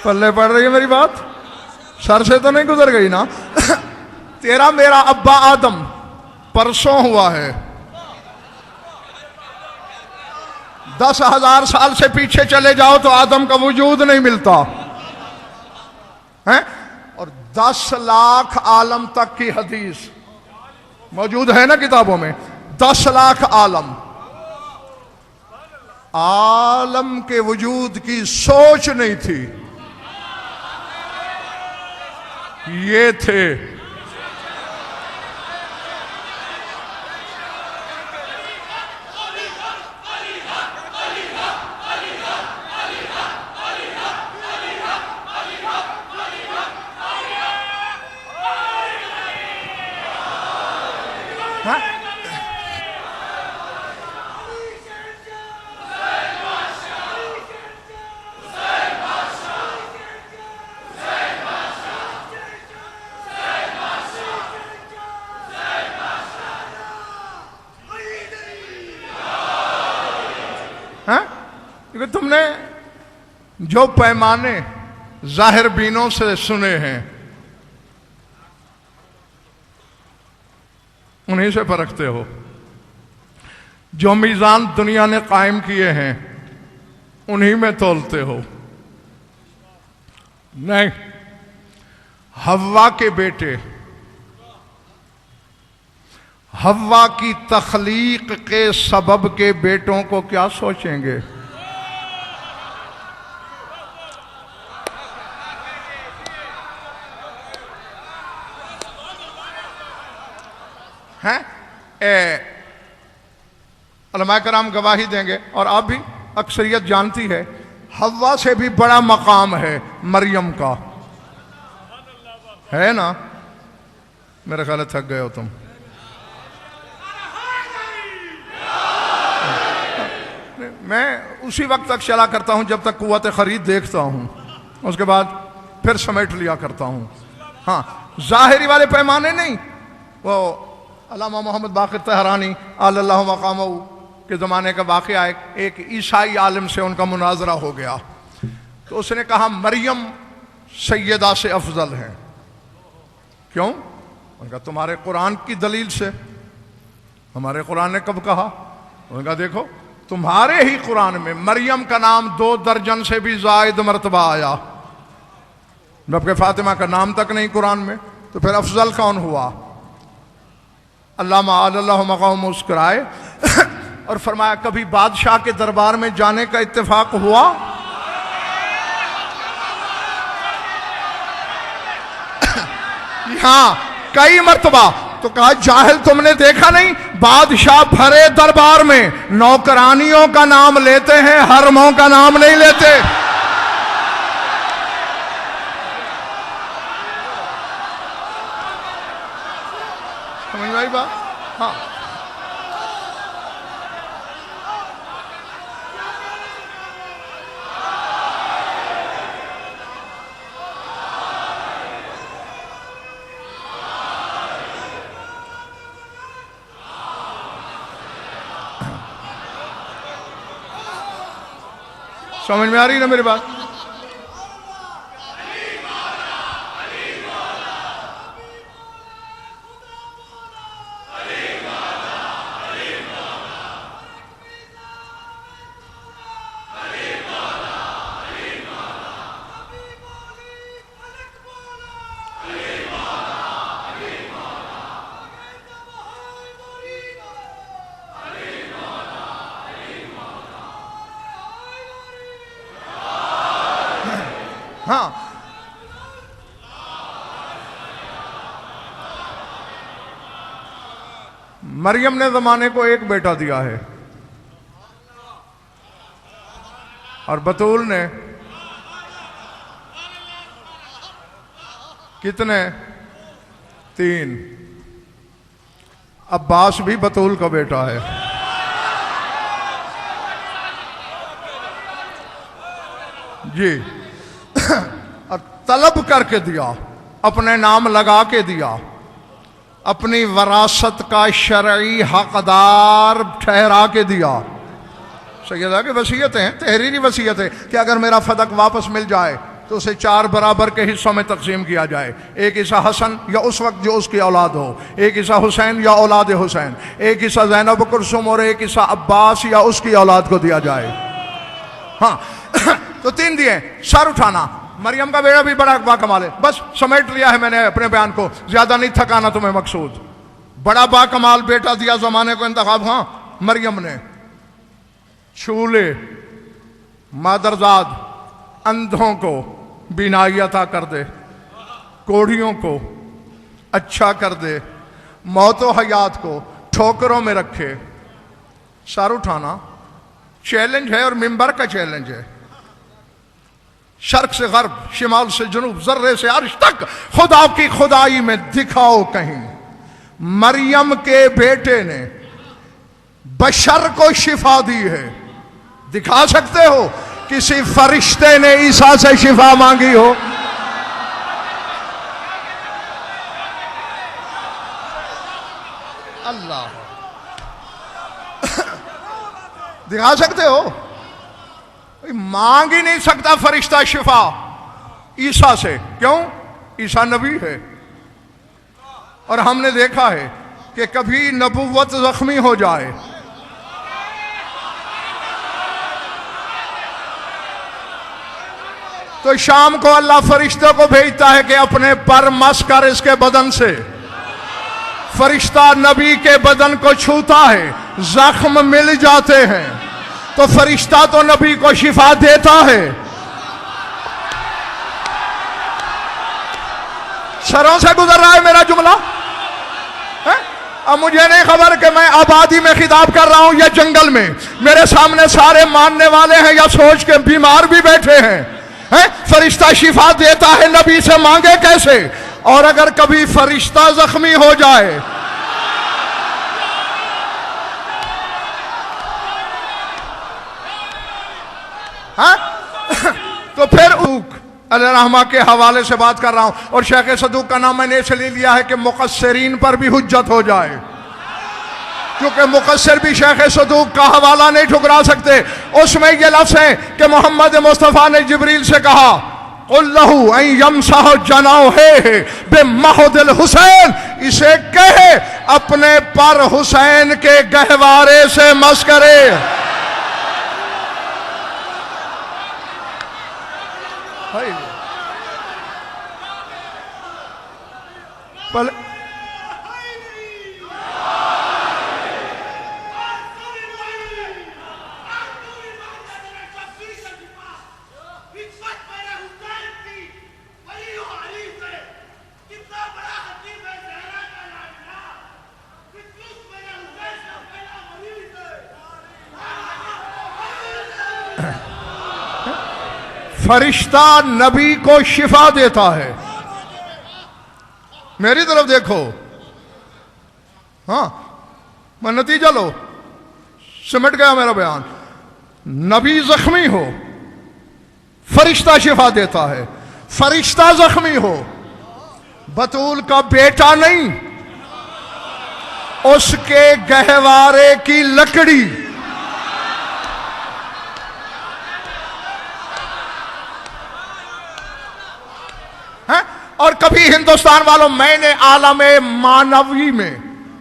پلے پڑ رہی ہے میری بات؟ سر سے تو نہیں گزر گئی نا؟ تیرا میرا ابا آدم پرسوں ہوا ہے، 10,000 سال سے پیچھے چلے جاؤ تو آدم کا وجود نہیں ملتا، اور 10 لاکھ عالم تک کی حدیث موجود ہے نا کتابوں میں. 10 لاکھ عالم کے وجود کی سوچ نہیں تھی، یہ تھے. کیونکہ تم نے جو پیمانے ظاہر بینوں سے سنے ہیں انہیں سے پرکھتے ہو، جو میزان دنیا نے قائم کیے ہیں انہیں میں تولتے ہو۔ نہیں، حوا کے بیٹے حوا کی تخلیق کے سبب کے بیٹوں کو کیا سوچیں گے؟ ہیں علماء کرام گواہی دیں گے اور آپ بھی اکثریت جانتی ہے، حوا سے بھی بڑا مقام ہے مریم کا، ہے نا؟ میرے خیال ہے تھک گئے ہو تم۔ میں اسی وقت تک چلا کرتا ہوں جب تک قوت خرید دیکھتا ہوں، اس کے بعد پھر سمیٹ لیا کرتا ہوں۔ ہاں، ظاہری والے پیمانے نہیں، وہ علامہ محمد باقر طہرانی علی اللہ مقامہ کے زمانے کا واقعہ، ایک عیسائی عالم سے ان کا مناظرہ ہو گیا، تو اس نے کہا مریم سیدہ سے افضل ہے۔ کیوں؟ ان کا تمہارے قرآن کی دلیل سے۔ ہمارے قرآن نے کب کہا؟ ان کا دیکھو تمہارے ہی قرآن میں مریم کا نام 2 درجن سے بھی زائد مرتبہ آیا، جبکہ فاطمہ کا نام تک نہیں قرآن میں، تو پھر افضل کون ہوا؟ علامہ علی اللہ مقام مسکرائے اور فرمایا کبھی بادشاہ کے دربار میں جانے کا اتفاق ہوا؟ ہاں، کئی مرتبہ۔ تو کہا جاہل تم نے دیکھا نہیں، بادشاہ بھرے دربار میں نوکرانیوں کا نام لیتے ہیں، حرموں کا نام نہیں لیتے۔ سمجھ میں آئی بات؟ ہاں، سمجھ میں آ رہی نا میری بات؟ ہاں، مریم نے زمانے کو ایک بیٹا دیا ہے اور بطول نے کتنے؟ 3۔ عباس بھی بطول کا بیٹا ہے۔ جی، اور طلب کر کے دیا، اپنے نام لگا کے دیا، اپنی وراثت کا شرعی حقدار ٹھہرا کے دیا۔ سیدہ کی وصیت ہے، تحریری وصیت ہے کہ اگر میرا فدق واپس مل جائے تو اسے 4 برابر کے حصوں میں تقسیم کیا جائے، ایک حصہ حسن یا اس وقت جو اس کی اولاد ہو، ایک حصہ حسین یا اولاد حسین، ایک حصہ زینب کلثوم اور ایک حصہ عباس یا اس کی اولاد کو دیا جائے۔ ہاں، تو 3 دیے۔ سر اٹھانا، مریم کا بیٹا بھی بڑا با کمال ہے۔ بس سمیٹ لیا ہے میں نے اپنے بیان کو، زیادہ نہیں تھکانا تمہیں مقصود۔ بڑا با کمال بیٹا دیا زمانے کو انتخاب۔ ہاں، مریم نے چھولے، مادرزاد، اندھوں کو بینائی عطا کر دے، کوڑھیوں کو اچھا کر دے، موت و حیات کو ٹھوکروں میں رکھے۔ سر اٹھانا چیلنج ہے اور منبر کا چیلنج ہے۔ شرق سے غرب، شمال سے جنوب، ذرے سے عرش تک خدا کی خدائی میں دکھاؤ کہیں مریم کے بیٹے نے بشر کو شفا دی ہے۔ دکھا سکتے ہو کسی فرشتے نے عیسیٰ سے شفا مانگی ہو؟ اللہ، دکھا سکتے ہو؟ مانگ ہی نہیں سکتا فرشتہ شفا عیسیٰ سے. کیوں؟ عیسیٰ نبی ہے. اور ہم نے دیکھا ہے کہ کبھی نبوت زخمی ہو جائے تو شام کو اللہ فرشتوں کو بھیجتا ہے کہ اپنے پر مس کر اس کے بدن سے. فرشتہ نبی کے بدن کو چھوتا ہے, زخم مل جاتے ہیں, تو فرشتہ تو نبی کو شفا دیتا ہے. سروں سے گزر رہا ہے میرا جملہ. اب مجھے نہیں خبر کہ میں آبادی میں خطاب کر رہا ہوں یا جنگل میں. میرے سامنے سارے ماننے والے ہیں یا سوچ کے بیمار بھی بیٹھے ہیں. فرشتہ شفا دیتا ہے, نبی سے مانگے کیسے؟ اور اگر کبھی فرشتہ زخمی ہو جائے تو پھر علیہ رحمہ کے حوالے سے بات کر رہا ہوں. اور شیخ صدوق کا نام میں نے اس لیے لیا ہے کہ مقصرین پر بھی حجت ہو جائے, کیونکہ مقصر بھی شیخ صدوق کا حوالہ نہیں ٹھکرا سکتے. اس میں یہ لفظ ہے کہ محمد مصطفیٰ نے جبریل سے کہا قُلْ لَهُ أَن يَمْسَحَ جَنَاحَيْهِ بِمَحْضِ الْحُسَيْنِ, اسے کہے اپنے پر حسین کے گہوارے سے مس کرے. فرشتہ نبی کو شفا دیتا ہے. میری طرف دیکھو, ہاں میں نتیجہ لو, سمٹ گیا میرا بیان. نبی زخمی ہو فرشتہ شفا دیتا ہے, فرشتہ زخمی ہو بطول کا بیٹا نہیں, اس کے گہوارے کی لکڑی. اور کبھی ہندوستان والوں, میں نے عالم مانوی میں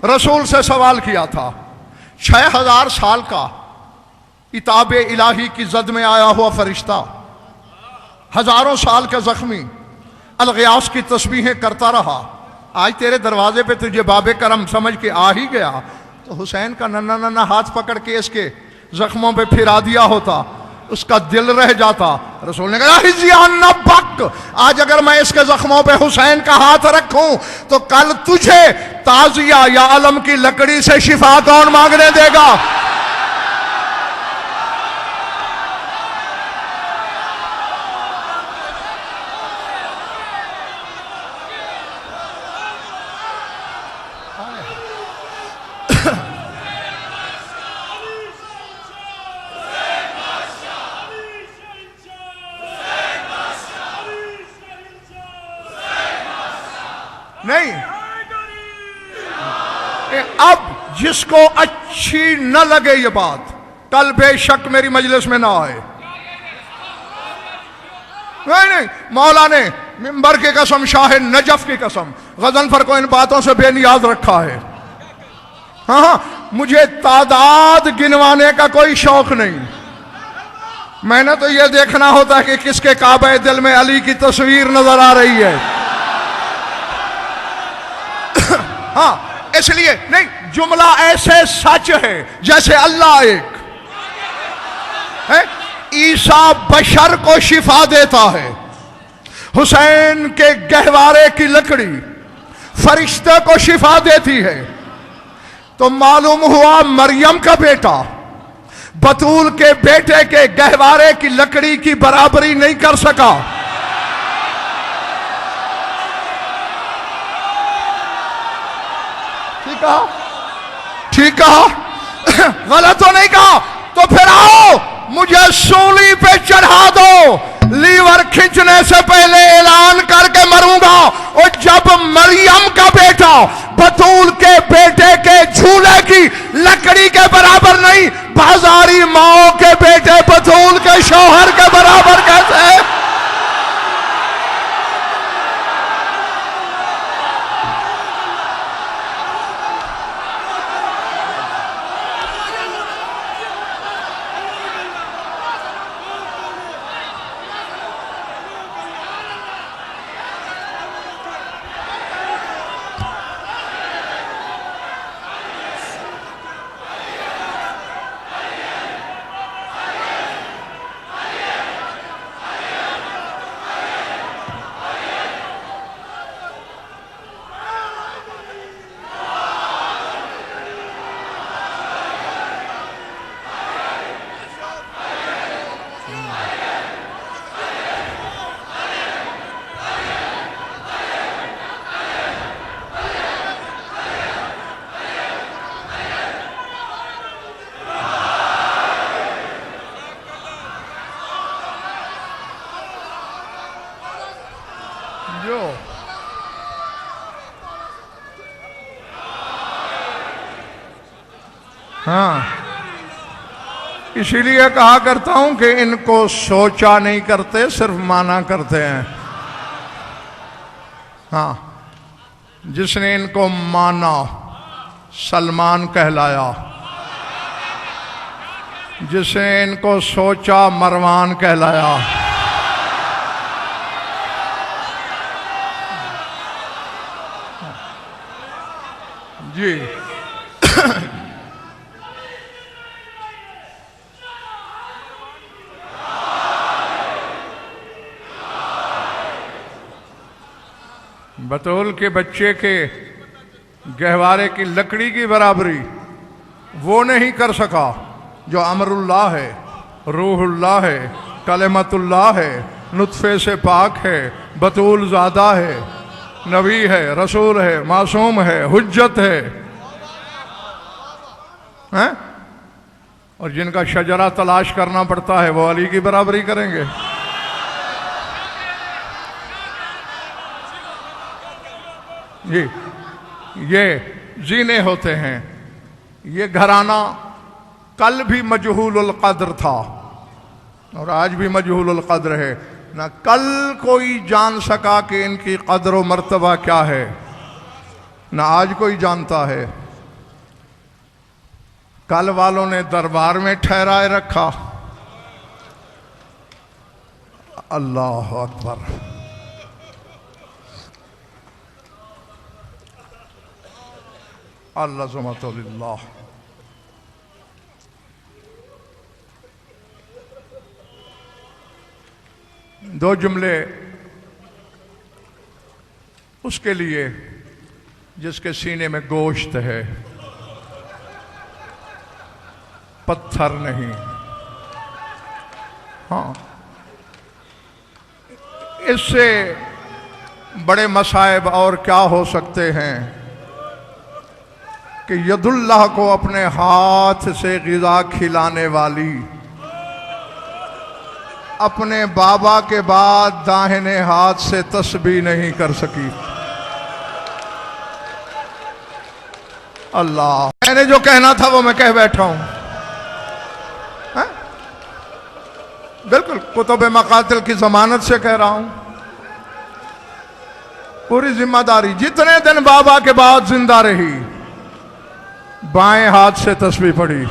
رسول سے سوال کیا تھا, 6000 سال کا عتاب الہی کی زد میں آیا ہوا فرشتہ, ہزاروں سال کا زخمی, الغیاث کی تسبیحیں کرتا رہا, آج تیرے دروازے پہ تجھے باب کرم سمجھ کے آ ہی گیا تو حسین کا ننا ننا ہاتھ پکڑ کے اس کے زخموں پہ پھرا دیا ہوتا, اس کا دل رہ جاتا. رسول نے کہا ہزیان نہ بک, آج اگر میں اس کے زخموں پہ حسین کا ہاتھ رکھوں تو کل تجھے تعزیہ یا علم کی لکڑی سے شفا کون مانگنے دے گا؟ نہیں, اب جس کو اچھی نہ لگے یہ بات, کل بے شک میری مجلس میں نہ آئے. نہیں, مولا نے منبر کی قسم, شاہ نجف کی قسم, غضنفر کو ان باتوں سے بے نیاز رکھا ہے. ہاں, مجھے تعداد گنوانے کا کوئی شوق نہیں, میں نے تو یہ دیکھنا ہوتا ہے کہ کس کے کعبہ دل میں علی کی تصویر نظر آ رہی ہے. ہاں, اس لیے نہیں, جملہ ایسے سچ ہے جیسے اللہ ایک ہے. عیسیٰ بشر کو شفا دیتا ہے, حسین کے گہوارے کی لکڑی فرشتے کو شفا دیتی ہے. تو معلوم ہوا مریم کا بیٹا بطول کے بیٹے کے گہوارے کی لکڑی کی برابری نہیں کر سکا. ٹھیک کہا, غلط تو نہیں کہا. تو پھر آؤ مجھے سولی پہ چڑھا دو, لیور کھینچنے سے پہلے اعلان کر کے مروں گا. اور جب مریم کا بیٹا بطول کے بیٹے کے جھولے کی لکڑی کے برابر نہیں, بازاری ماؤں کے بیٹے بطول بطول کے شوہر کے برابر کیسے؟ ہاں، اسی لیے کہا کرتا ہوں کہ ان کو سوچا نہیں کرتے، صرف مانا کرتے ہیں۔ ہاں، جس نے ان کو مانا سلمان کہلایا، جس نے ان کو سوچا مروان کہلایا۔ جی بطول کے بچے کے گہوارے کی لکڑی کی برابری وہ نہیں کر سکا جو امر اللہ ہے، روح اللہ ہے، کلمت اللہ ہے، نطفے سے پاک ہے، بطول زادہ ہے، نبی ہے، رسول ہے، معصوم ہے، حجت ہے، اور جن کا شجرہ تلاش کرنا پڑتا ہے وہ علی کی برابری کریں گے؟ جی، یہ زینے ہوتے ہیں۔ یہ گھرانہ کل بھی مجہول القدر تھا اور آج بھی مجہول القدر ہے، نہ کل کوئی جان سکا کہ ان کی قدر و مرتبہ کیا ہے، نہ آج کوئی جانتا ہے۔ کل والوں نے دربار میں ٹھہرائے رکھا، اللہ اکبر۔ العظمۃ للہ۔ دو جملے اس کے لیے جس کے سینے میں گوشت ہے، پتھر نہیں۔ ہاں، اس سے بڑے مصائب اور کیا ہو سکتے ہیں کہ ید اللہ کو اپنے ہاتھ سے غذا کھلانے والی اپنے بابا کے بعد داہنے ہاتھ سے تسبیح نہیں کر سکی۔ اللہ، میں نے جو کہنا تھا وہ میں کہہ بیٹھا ہوں۔ بالکل کتب مقاتل کی ضمانت سے کہہ رہا ہوں، پوری ذمہ داری۔ جتنے دن بابا کے بعد زندہ رہی، بائیں ہاتھ سے تسبیح پڑھی۔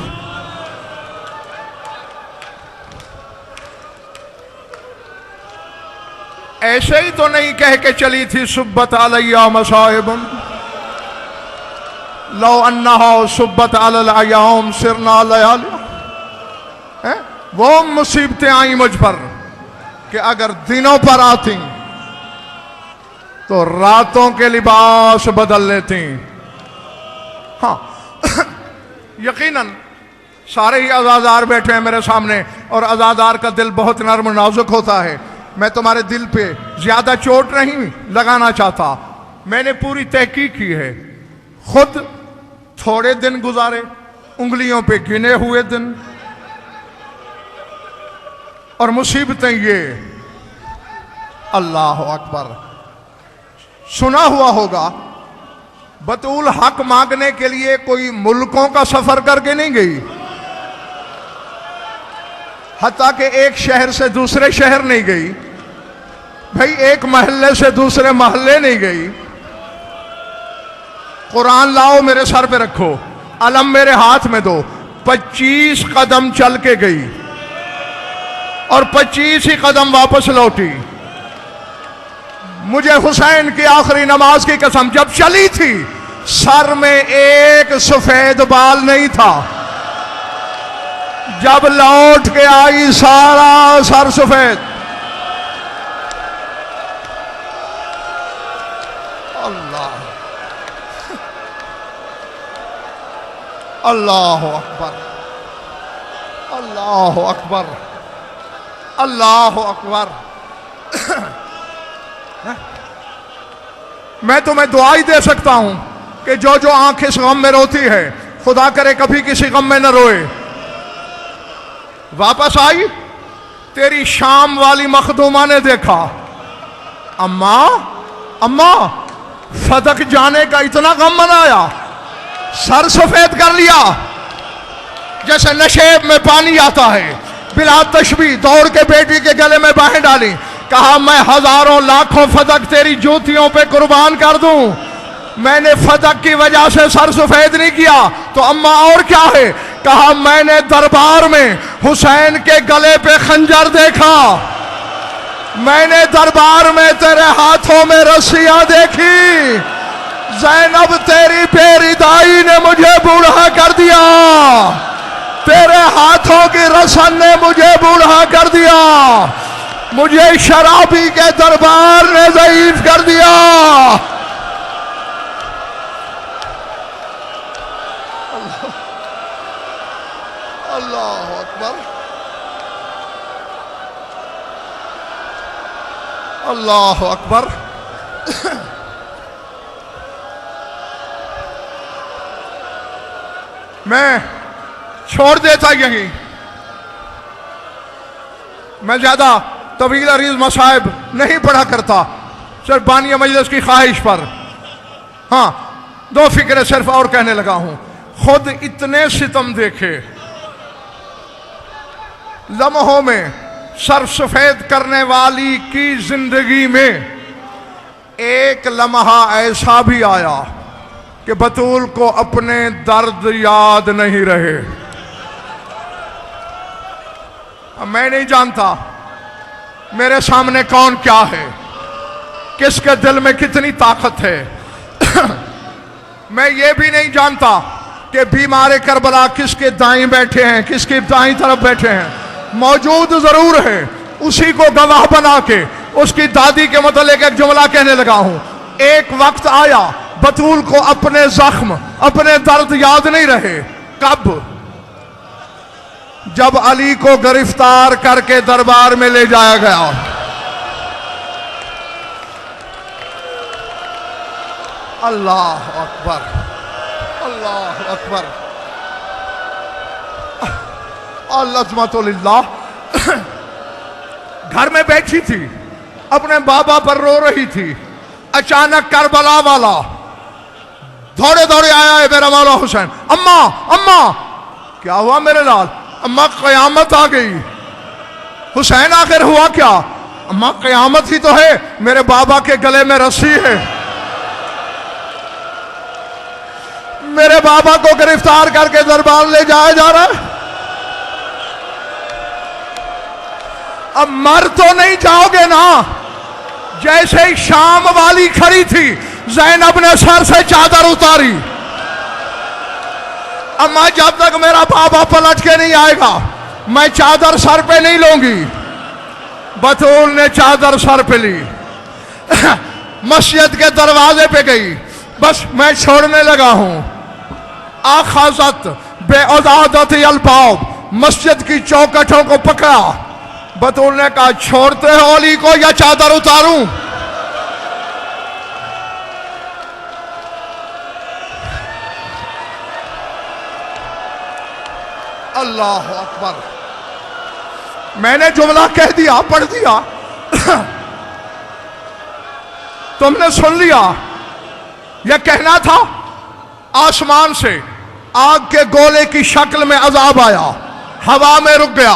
ایسے ہی تو نہیں کہہ کے چلی تھی سبت علیہ مصائب لو انہا سبت علی الایام سرنا لیالی۔ وہ مصیبتیں آئیں مجھ پر کہ اگر دنوں پر آتی تو راتوں کے لباس بدل لیتی۔ ہاں، یقیناً سارے ہی عزادار بیٹھے ہیں میرے سامنے، اور عزادار کا دل بہت نرم و نازک ہوتا ہے۔ میں تمہارے دل پہ زیادہ چوٹ نہیں لگانا چاہتا، میں نے پوری تحقیق کی ہے، خود تھوڑے دن گزارے، انگلیوں پہ گنے ہوئے دن، اور مصیبتیں یہ۔ اللہ اکبر۔ سنا ہوا ہوگا بطول حق مانگنے کے لیے کوئی ملکوں کا سفر کر کے نہیں گئی، حتیٰ کہ ایک شہر سے دوسرے شہر نہیں گئی بھائی، ایک محلے سے دوسرے محلے نہیں گئی. قرآن لاؤ میرے سر پہ رکھو، علم میرے ہاتھ میں دو. 25 قدم چل کے گئی اور 25 ہی قدم واپس لوٹی. مجھے حسین کی آخری نماز کی قسم، جب چلی تھی سر میں ایک سفید بال نہیں تھا، جب لوٹ کے آئی سارا سر سفید. اللہ اللہ اکبر، اللہ اکبر، اللہ اکبر. میں تمہیں دعا ہی دے سکتا ہوں کہ جو جو آنکھ اس غم میں روتی ہے، خدا کرے کبھی کسی غم میں نہ روئے. واپس آئی، تیری شام والی مخدومہ نے دیکھا، اماں اماں فدق جانے کا اتنا غم منایا، سر سفید کر لیا. جیسے نشیب میں پانی آتا ہے، بلا تشبیہ دوڑ کے بیٹی کے گلے میں باہیں ڈالی، کہا میں ہزاروں لاکھوں فدق تیری جوتیوں پہ قربان کر دوں، میں نے فدق کی وجہ سے سر سفید نہیں کیا. تو اماں اور کیا ہے؟ کہا میں نے دربار میں حسین کے گلے پہ خنجر دیکھا، میں نے دربار میں تیرے ہاتھوں میں رسیاں دیکھی، زینب تیری پیری دائی نے مجھے بوڑھا کر دیا، تیرے ہاتھوں کی رسن نے مجھے بوڑھا کر دیا، مجھے شرابی کے دربار نے ضعیف کر دیا. اللہ اکبر، اللہ اکبر. میں چھوڑ دیتا یہیں، میں زیادہ طویل عریض مصائب نہیں پڑھا کرتا، صرف بانی مجلس کی خواہش پر. ہاں 2 فکریں صرف اور کہنے لگا ہوں. خود اتنے ستم دیکھے، لمحوں میں سر سفید کرنے والی کی زندگی میں ایک لمحہ ایسا بھی آیا کہ بطول کو اپنے درد یاد نہیں رہے. میں نہیں جانتا میرے سامنے کون کیا ہے، کس کے دل میں کتنی طاقت ہے. میں یہ بھی نہیں جانتا کہ بیمار کربلا کس کے دائیں بیٹھے ہیں، کس کی دائیں طرف بیٹھے ہیں. موجود ضرور ہے، اسی کو گواہ بنا کے اس کی دادی کے متعلق ایک جملہ کہنے لگا ہوں. ایک وقت آیا بطول کو اپنے زخم، اپنے درد یاد نہیں رہے. کب؟ جب علی کو گرفتار کر کے دربار میں لے جایا گیا. اللہ اکبر، اللہ اکبر، العظمت للہ. گھر میں بیٹھی تھی، اپنے بابا پر رو رہی تھی. اچانک کربلا والا دوڑے دوڑے آیا ہے میرا مولا حسین. اماں اماں، کیا ہوا میرے لال؟ اماں قیامت آ گئی. حسین آخر ہوا کیا؟ اماں قیامت ہی تو ہے، میرے بابا کے گلے میں رسی ہے، میرے بابا کو گرفتار کر کے دربار لے جایا جا رہا ہے. اب مر تو نہیں جاؤ گے نا؟ جیسے ہی شام والی کھڑی تھی، زینب نے سر سے چادر اتاری. اما جب تک میرا بابا پلٹ کے نہیں آئے گا میں چادر سر پہ نہیں لوں گی. بطول نے چادر سر پہ لی، مسجد کے دروازے پہ گئی. بس میں چھوڑنے لگا ہوں. آخذت بے عدادت الباب، مسجد کی چوکٹوں کو پکڑا. بطول نے کہا چھوڑتے ہو علی کو یا چادر اتاروں؟ اللہ اکبر. میں نے جملہ کہہ دیا، پڑھ دیا، تم نے سن لیا. یہ کہنا تھا آسمان سے آگ کے گولے کی شکل میں عذاب آیا، ہوا میں رک گیا.